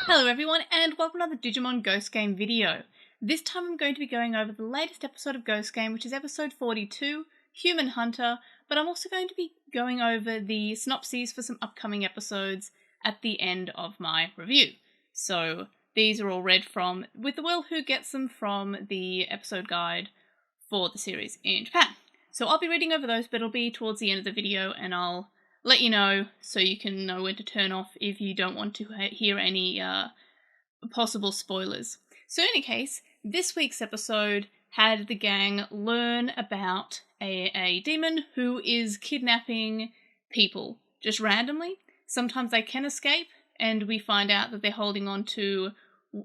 Hello everyone and welcome to another Digimon Ghost Game video. This time I'm going to be going over the latest episode of Ghost Game, which is episode 42, Human Hunter, but I'm also going to be going over the synopses for some upcoming episodes at the end of my review. So these are all read from With the Will, who gets them from the episode guide for the series in Japan. So I'll be reading over those, but it'll be towards the end of the video and I'll let you know so you can know when to turn off if you don't want to hear any possible spoilers. So in any case, this week's episode had the gang learn about a demon who is kidnapping people just randomly. Sometimes they can escape, and we find out that they're holding on to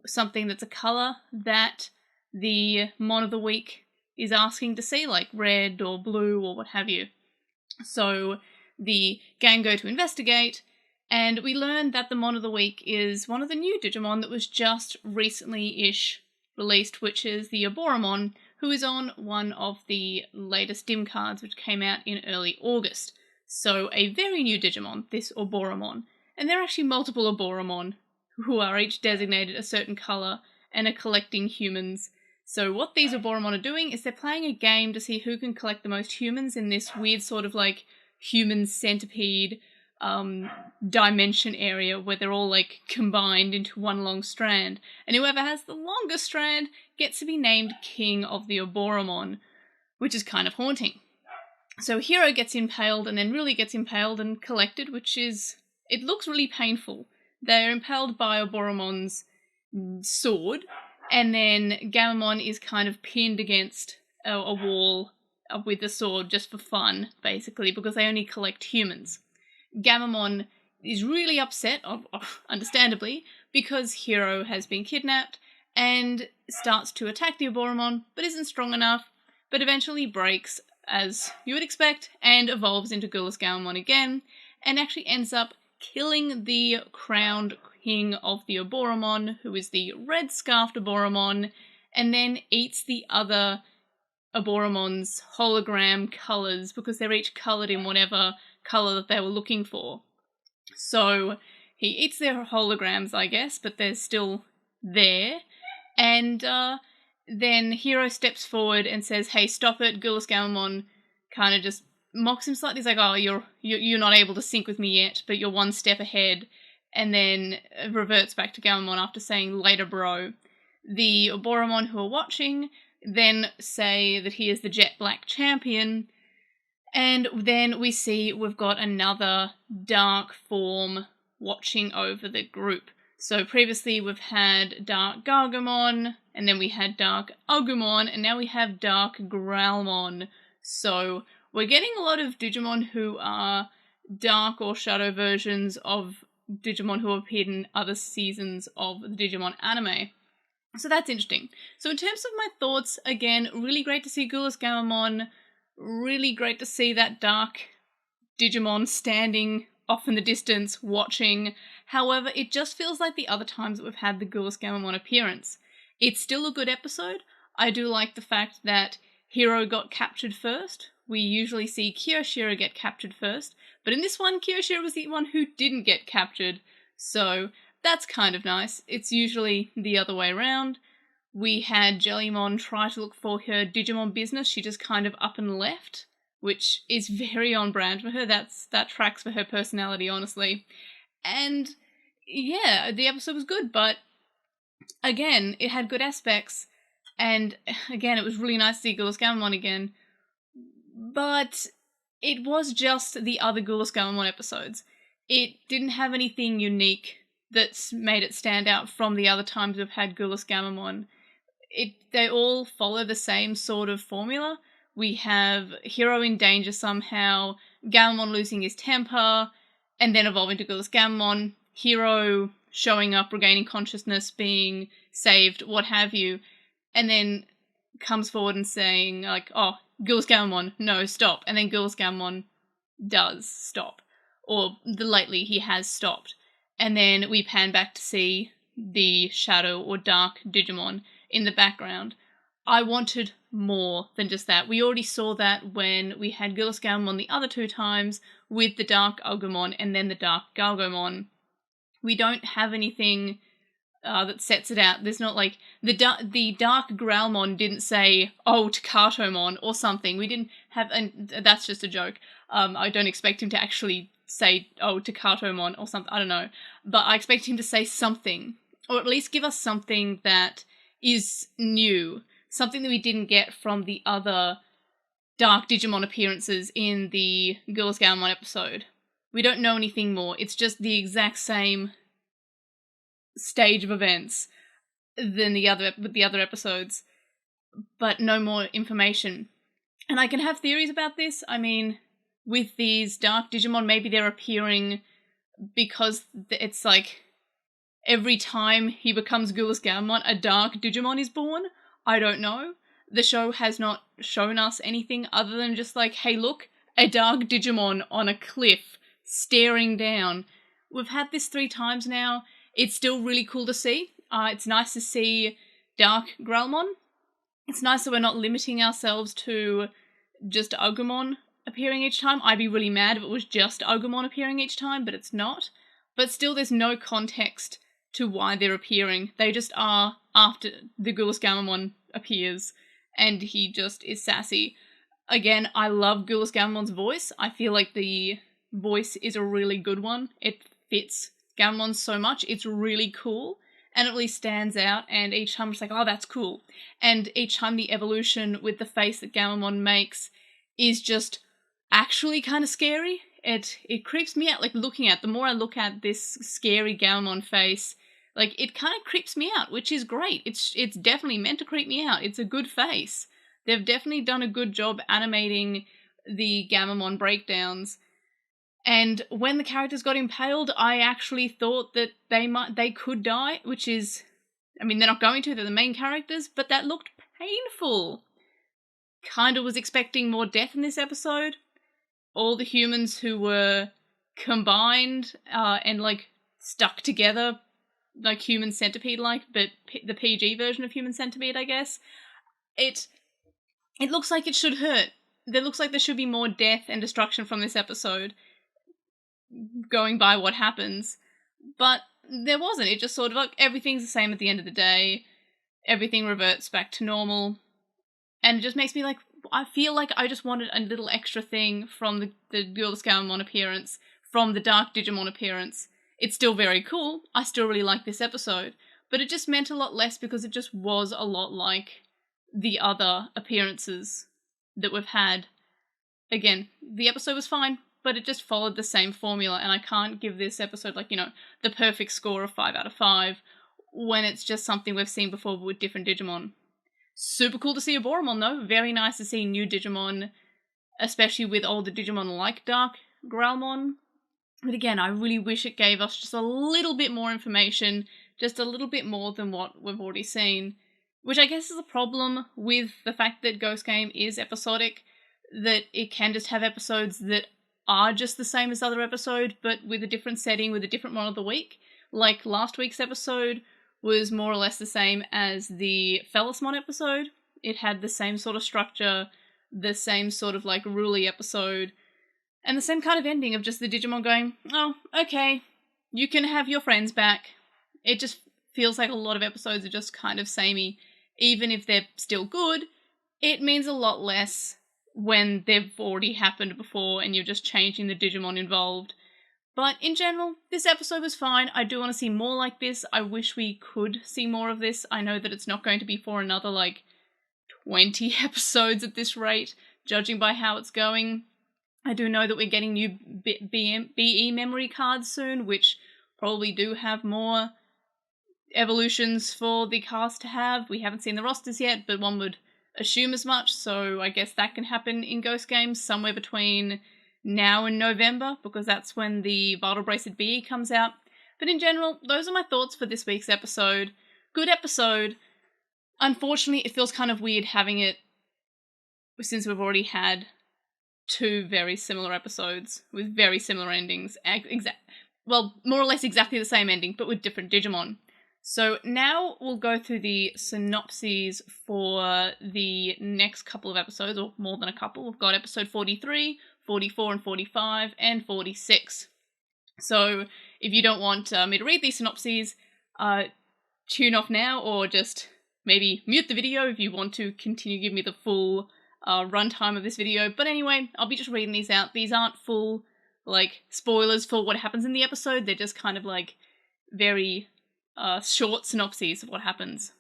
something that's a colour that the Mon of the Week is asking to see, like red or blue or what have you. So the gang go to investigate, and we learn that the Mon of the Week is one of the new Digimon that was just recently-ish released, which is the Oboromon, who is on one of the latest dim cards which came out in early August. So a very new Digimon, this Oboromon. And there are actually multiple Oboromon who are each designated a certain colour and are collecting humans. So what these Oboromon are doing is they're playing a game to see who can collect the most humans in this weird sort of like human centipede dimension area where they're all like combined into one long strand, and whoever has the longest strand gets to be named King of the Oboromon, which is kind of haunting. So Hiro gets impaled and then really gets impaled and collected, which is, it looks really painful. They're impaled by Oboromon's sword, and then Gamamon is kind of pinned against a wall with the sword just for fun, basically, because they only collect humans. Gamamon is really upset, understandably, because Hiro has been kidnapped and starts to attack the Oboromon, but isn't strong enough, but eventually breaks, as you would expect, and evolves into Gulas Gamamon again, and actually ends up killing the crowned king of the Oboromon, who is the red-scarfed Oboromon, and then eats the other Oboromon's hologram colours, because they're each coloured in whatever colour that they were looking for. So he eats their holograms, I guess, but they're still there. And then Hiro steps forward and says, "Hey, stop it." Gulas Gamamon kind of just mocks him slightly. He's like, "Oh, you're not able to sync with me yet, but you're one step ahead." And then reverts back to Gamamon after saying, "Later, bro." The Oboromon who are watching then say that he is the Jet Black champion, and then we see we've got another dark form watching over the group. So previously we've had Dark Gargomon, and then we had Dark Agumon, and now we have Dark Growlmon. So we're getting a lot of Digimon who are dark or shadow versions of Digimon who have appeared in other seasons of the Digimon anime. So that's interesting. So in terms of my thoughts, again, really great to see Gulas Gamamon, really great to see that dark Digimon standing off in the distance, watching. However, it just feels like the other times that we've had the Gulas Gamamon appearance. It's still a good episode. I do like the fact that Hiro got captured first. We usually see Kiyoshiro get captured first, but in this one, Kiyoshiro was the one who didn't get captured. So that's kind of nice. It's usually the other way around. We had Jellymon try to look for her Digimon business. She just kind of up and left, which is very on brand for her. That tracks for her personality, honestly. And yeah, the episode was good, but again, it had good aspects. And again, it was really nice to see Gulas Gamamon again. But it was just the other Gulas Gamamon episodes. It didn't have anything unique that's made it stand out from the other times we've had Gulas Gamamon. They all follow the same sort of formula. We have Hiro in danger somehow, Gamamon losing his temper, and then evolving to Gulas Gamamon, Hiro showing up, regaining consciousness, being saved, what have you, and then comes forward and saying, like, "Oh, Gulas Gamamon, no, stop," and then Gulas Gamamon does stop. Or lately he has stopped. And then we pan back to see the shadow or dark Digimon in the background. I wanted more than just that. We already saw that when we had Gulas Gamamon the other two times with the Dark Agumon and then the Dark Gargomon. We don't have anything that sets it out. There's not like the Dark Growlmon didn't say, "Oh, Takatomon" or something. We didn't have, and that's just a joke. I don't expect him to actually say, "Oh, Takatomon" or something. I don't know, but I expect him to say something, or at least give us something that is new, something that we didn't get from the other Dark Digimon appearances in the Girls Galmon episode. We don't know anything more. It's just the exact same stage of events than the other episodes, but no more information. And I can have theories about this. I mean, with these Dark Digimon, maybe they're appearing because it's like every time he becomes Gulas Gammon, a Dark Digimon is born. I don't know. The show has not shown us anything other than just like, hey, look, a Dark Digimon on a cliff staring down. We've had this 3 times now. It's still really cool to see. It's nice to see Dark Growlmon. It's nice that we're not limiting ourselves to just Agumon appearing each time. I'd be really mad if it was just Agumon appearing each time, but it's not. But still, there's no context to why they're appearing. They just are after the Gulas Gammon appears, and he just is sassy. Again, I love Gulas Gammon's voice. I feel like the voice is a really good one. It fits Gammon so much. It's really cool, and it really stands out, and each time I'm just like, oh, that's cool. And each time the evolution with the face that Gammon makes is just actually kind of scary. It creeps me out, like, looking at, the more I look at this scary Gammon face, like, it kind of creeps me out, which is great. It's definitely meant to creep me out. It's a good face. They've definitely done a good job animating the Gammon breakdowns. And when the characters got impaled, I actually thought that they could die, which is, I mean, they're not going to, they're the main characters, but that looked painful. Kinda was expecting more death in this episode. All the humans who were combined and, like, stuck together, like Human Centipede-like, but the PG version of Human Centipede, I guess. It looks like it should hurt. There looks like there should be more death and destruction from this episode, going by what happens, but there wasn't. It just sort of like everything's the same at the end of the day, everything reverts back to normal, and it just makes me like, I feel like I just wanted a little extra thing from the Girls Gammon appearance, from the Dark Digimon appearance. It's still very cool, I still really like this episode, but it just meant a lot less because it just was a lot like the other appearances that we've had. Again, the episode was fine, but it just followed the same formula, and I can't give this episode, like, you know, the perfect score of 5 out of 5 when it's just something we've seen before with different Digimon. Super cool to see a Boromon, though. Very nice to see new Digimon, especially with older Digimon like Dark Growlmon. But again, I really wish it gave us just a little bit more information, just a little bit more than what we've already seen, which I guess is a problem with the fact that Ghost Game is episodic, that it can just have episodes that are just the same as other episode, but with a different setting, with a different one of the week. Like last week's episode was more or less the same as the Fellasmon episode. It had the same sort of structure, the same sort of like ruly episode, and the same kind of ending of just the Digimon going, oh, okay, you can have your friends back. It just feels like a lot of episodes are just kind of samey. Even if they're still good, it means a lot less when they've already happened before and you're just changing the Digimon involved. But in general, this episode was fine. I do want to see more like this. I wish we could see more of this. I know that it's not going to be for another, like, 20 episodes at this rate, judging by how it's going. I do know that we're getting new BE memory cards soon, which probably do have more evolutions for the cast to have. We haven't seen the rosters yet, but one would assume as much, so I guess that can happen in Ghost Games somewhere between now and November, because that's when the Vital Bracelet BE comes out. But in general, those are my thoughts for this week's episode. Good episode. Unfortunately, it feels kind of weird having it since we've already had 2 very similar episodes with very similar endings. Well, more or less exactly the same ending, but with different Digimon. So now we'll go through the synopses for the next couple of episodes, or more than a couple. We've got episode 43, 44 and 45, and 46. So if you don't want me to read these synopses, tune off now, or just maybe mute the video if you want to continue giving me the full runtime of this video. But anyway, I'll be just reading these out. These aren't full, like, spoilers for what happens in the episode. They're just kind of, like, very short synopses of what happens.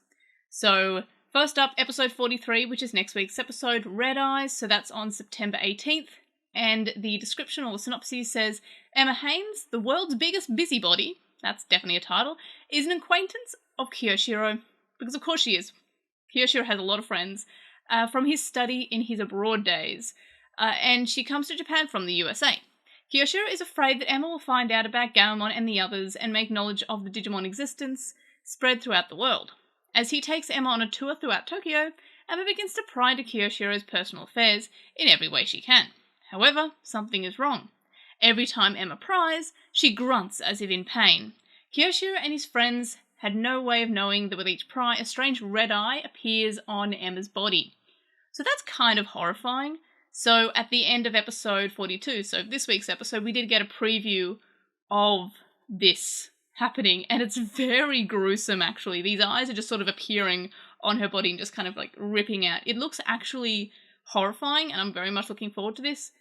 So, first up, episode 43, which is next week's episode, Red Eyes. So that's on September 18th. And the description or the synopsis says, Emma Haynes, the world's biggest busybody, that's definitely a title, is an acquaintance of Kiyoshiro, because of course she is. Kiyoshiro has a lot of friends, from his study in his abroad days, and she comes to Japan from the USA. Kiyoshiro is afraid that Emma will find out about Gaomon and the others and make knowledge of the Digimon existence spread throughout the world. As he takes Emma on a tour throughout Tokyo, Emma begins to pry into Kiyoshiro's personal affairs in every way she can. However, something is wrong. Every time Emma pries, she grunts as if in pain. Kiyoshiro and his friends had no way of knowing that with each pry, a strange red eye appears on Emma's body. So that's kind of horrifying. So at the end of episode 42, so this week's episode, we did get a preview of this happening, and it's very gruesome, actually. These eyes are just sort of appearing on her body and just kind of like ripping out. It looks actually horrifying, and I'm very much looking forward to this.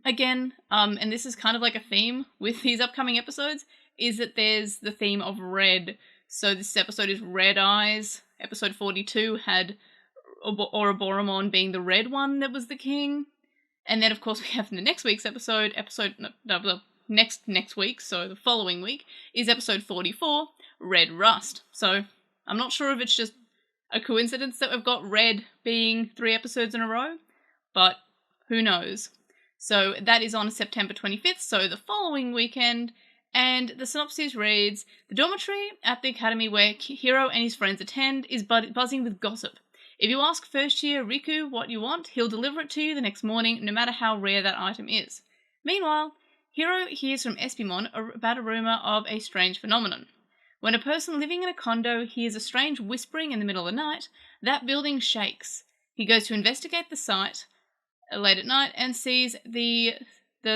Again, and this is kind of like a theme with these upcoming episodes, is that there's the theme of red. So this episode is Red Eyes. Episode 42 had Ouroboros being the red one that was the king. And then, of course, we have in the next week's episode, next week, so the following week, is episode 44, Red Rust. So I'm not sure if it's just a coincidence that we've got red being 3 episodes in a row, but who knows. So that is on September 25th, so the following weekend, and the synopsis reads, the dormitory at the academy where Hiro and his friends attend is buzzing with gossip. If you ask first year Riku what you want, he'll deliver it to you the next morning, no matter how rare that item is. Meanwhile, Hiro hears from Espimon about a rumour of a strange phenomenon. When a person living in a condo hears a strange whispering in the middle of the night, that building shakes. He goes to investigate the site late at night and sees the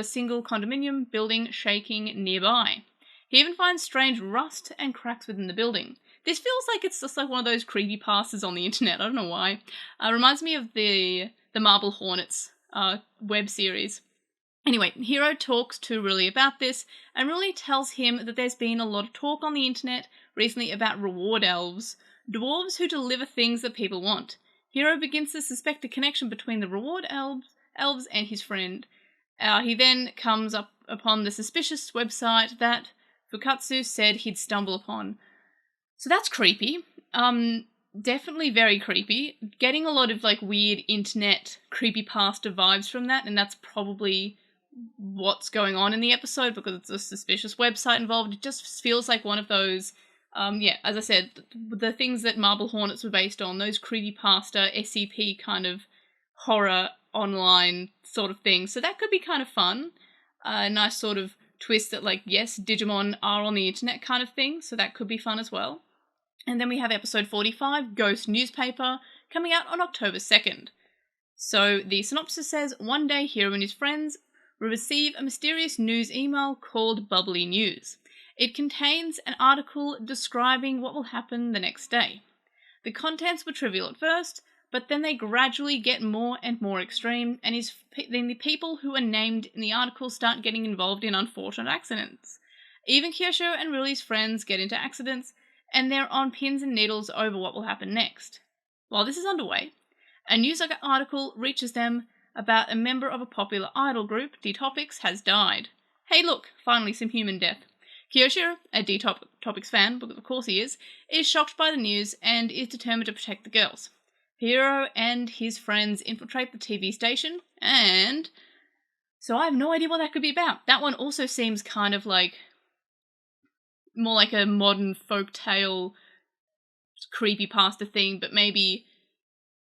single condominium building shaking nearby. He even finds strange rust and cracks within the building. This feels like it's just like one of those creepypastas on the internet. I don't know why. Reminds me of the Marble Hornets web series. Anyway, Hiro talks to Ruli about this, and Ruli tells him that there's been a lot of talk on the internet recently about reward elves, dwarves who deliver things that people want. Hiro begins to suspect a connection between the reward elves and his friend. He then comes up upon the suspicious website that Fukatsu said he'd stumble upon. So that's creepy. Definitely very creepy. Getting a lot of like weird internet creepypasta vibes from that, and that's probably what's going on in the episode because it's a suspicious website involved. It just feels like one of those, as I said, the things that Marble Hornets were based on, those creepypasta, SCP kind of horror online sort of thing. So that could be kind of fun. A nice sort of twist that, like, yes, Digimon are on the internet kind of thing, so that could be fun as well. And then we have episode 45, Ghost Newspaper, coming out on October 2nd. So the synopsis says, one day Hiro and his friends will receive a mysterious news email called Bubbly News. It contains an article describing what will happen the next day. The contents were trivial at first, but then they gradually get more and more extreme, and then the people who are named in the article start getting involved in unfortunate accidents. Even Kyosho and Ruli's friends get into accidents, and they're on pins and needles over what will happen next. While this is underway, a news article reaches them about a member of a popular idol group, D-Topics, has died. Hey look, finally some human death. Kyoshiro, a D-Topics fan, because of course he is shocked by the news and is determined to protect the girls. Hiro and his friends infiltrate the TV station, and so I have no idea what that could be about. That one also seems kind of like more like a modern folktale creepypasta thing, but maybe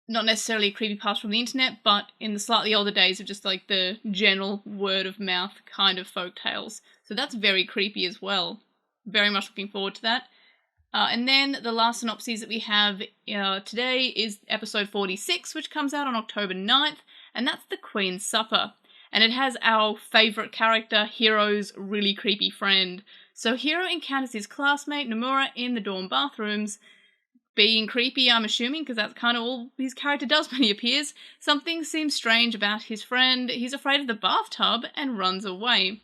not necessarily a creepypasta from the internet, but in the slightly older days of just like the general word of mouth kind of folktales. So that's very creepy as well. Very much looking forward to that. And then the last synopsis that we have today is episode 46, which comes out on October 9th, and that's The Queen's Supper. and it has our favourite character, Hiro's really creepy friend. So Hiro encounters his classmate, Nomura, in the dorm bathrooms, being creepy, I'm assuming, because that's kind of all his character does when he appears. Something seems strange about his friend. He's afraid of the bathtub and runs away.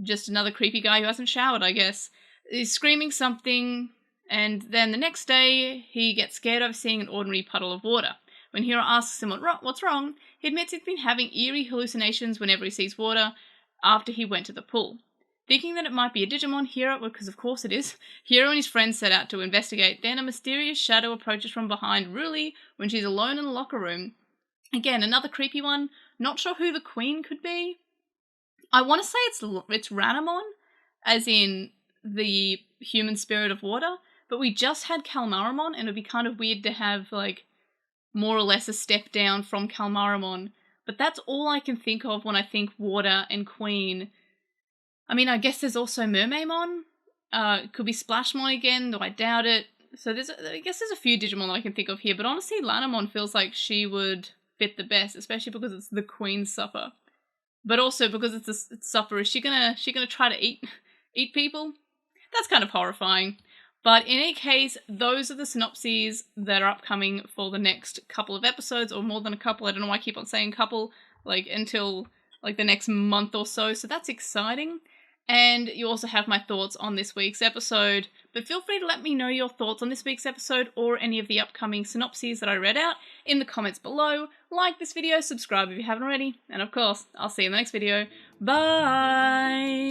Just another creepy guy who hasn't showered, I guess. He's screaming something, and then the next day, he gets scared over seeing an ordinary puddle of water. When Hiro asks him what's wrong, he admits he's been having eerie hallucinations whenever he sees water after he went to the pool. Thinking that it might be a Digimon, Hiro, because of course it is, Hiro and his friends set out to investigate. Then a mysterious shadow approaches from behind Ruli when she's alone in the locker room. Again, another creepy one. Not sure who the queen could be. I want to say it's Ranamon, as in the human spirit of water, but we just had Calmaramon, and it would be kind of weird to have, like, more or less a step down from Calmaramon. But that's all I can think of when I think water and queen. I mean, I guess there's also Mermaidmon. It could be Splashmon again, though I doubt it. So I guess there's a few Digimon that I can think of here, but honestly, Lanamon feels like she would fit the best, especially because it's the Queen's Supper. But also because it's a supper, is she gonna try to eat people? That's kind of horrifying. But in any case, those are the synopses that are upcoming for the next couple of episodes, or more than a couple. I don't know why I keep on saying couple, like until like the next month or so. So that's exciting. And you also have my thoughts on this week's episode. But feel free to let me know your thoughts on this week's episode or any of the upcoming synopses that I read out in the comments below. Like this video, subscribe if you haven't already, and of course, I'll see you in the next video. Bye!